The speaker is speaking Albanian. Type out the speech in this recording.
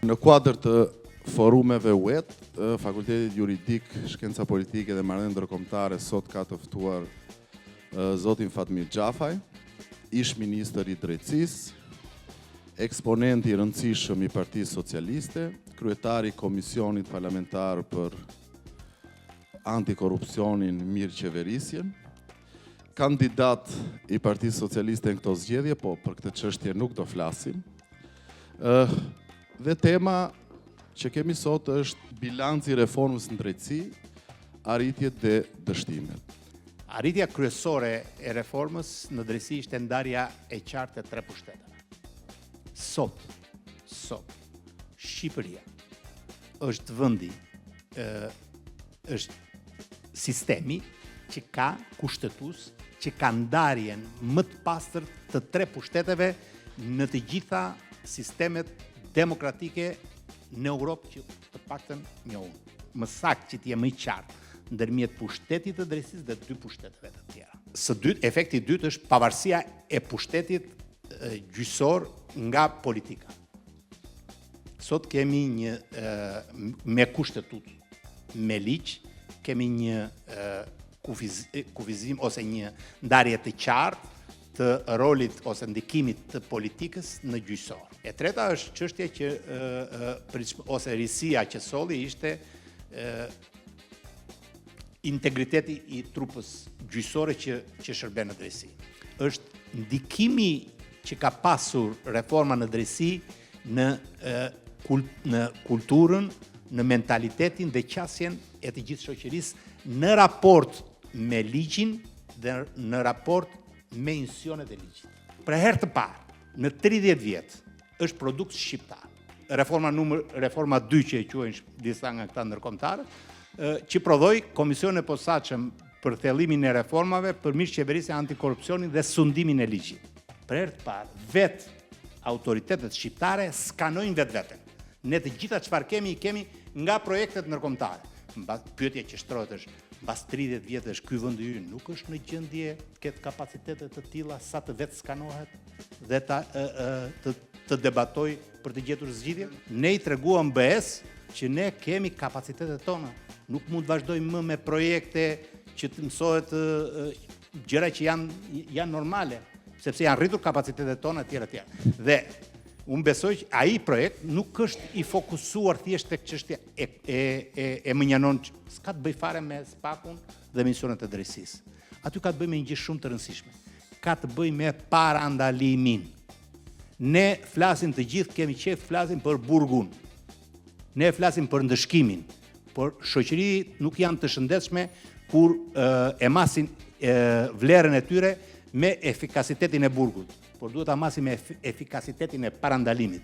Në kuadër të forumeve web, Fakultetit Juridik, Shkenca Politike dhe Marrëdhënie Ndërkombëtare sot ka të ftuar zotin Fatmir Xhafaj, ish ministër i drejtësisë, eksponent i rëndësishëm i Partisë Socialiste, kryetari i Komisionit Parlamentar për Antikorrupsionin Mirëqeverisjen, kandidat i Partisë Socialiste në këto zgjedhje, po për këtë çështje nuk do flasim. Dhe tema që kemi sot është bilanci i reformës në drejtësi, arritjet dhe dështimet. Arritja kryesore e reformës në drejtësi ishte ndarja e qartë e 3 pushteteve. Sot, Shqipëria është vendi, është sistemi që ka kushtetues, që ka ndarjen më të pastër të 3 pushteteve në të gjitha sistemet demokratike në Europë që të paktën njohun. Më saktë që t'jem më i qartë ndërmjet pushtetit të drejtësisë dhe 2 pushteteve të tjera. Efekti i dytë është pavarësia e pushtetit gjyqësor nga politika. Sot kemi një me kushtetut, me ligj, kemi një kufizim ose një ndarje të qartë të rolit ose ndikimit të politikës në gjyqësor. E treta është çështja që ose risia që solli ishte integriteti i trupës gjyqësore që shërben në drejtësi. Është ndikimi që ka pasur reforma në drejtësi në kulturën, në mentalitetin dhe qasjen e të gjithë shoqërisë në raport me ligjin dhe në raport me institucionet e ligjit. Për herë të parë, në 30 vjet, është produkt shqiptar. Reforma 2 që e quajnë disa nga këta ndërkombëtarë, që prodhoi Komisionin e posaçëm për thellimin e reformave për mirëqeverisjen e antikorrupsionit dhe sundimin e ligjit. Për herë të parë, vetë autoritetet shqiptare skanojnë vetveten. Ne të gjitha çfarë kemi nga projektet ndërkombëtare. Pyetja që shtrohet është, mbas 30 vjetësh ky vend i ynë nuk është në gjendje të ketë kapacitete të tilla sa të vetë skanohet dhe të debatoj për të gjetur zgjidhje? Ne i treguam BE-s që ne kemi kapacitetet tona. Nuk mund të vazhdojmë më me projekte që të mësohet gjëra që janë normale, sepse janë rritur kapacitetet tona etj. Dhe unë besoj që ai projekt nuk është i fokusuar thjesht tek çështja e mënjanon, s'ka të bëj fare me SPAK-un dhe me institucionet e drejtësisë. Aty ka të bëj me një gjë shumë të rëndësishme. Ka të bëj me parandalimin. Ne flasim të gjithë, kemi qef flasim për burgun. Ne flasim për ndëshkimin, por shoqëri nuk janë të shëndetshme kur e masin vlerën e tyre me efikasitetin e burgut, por duhet ta masim me efikasitetin e parandalimit.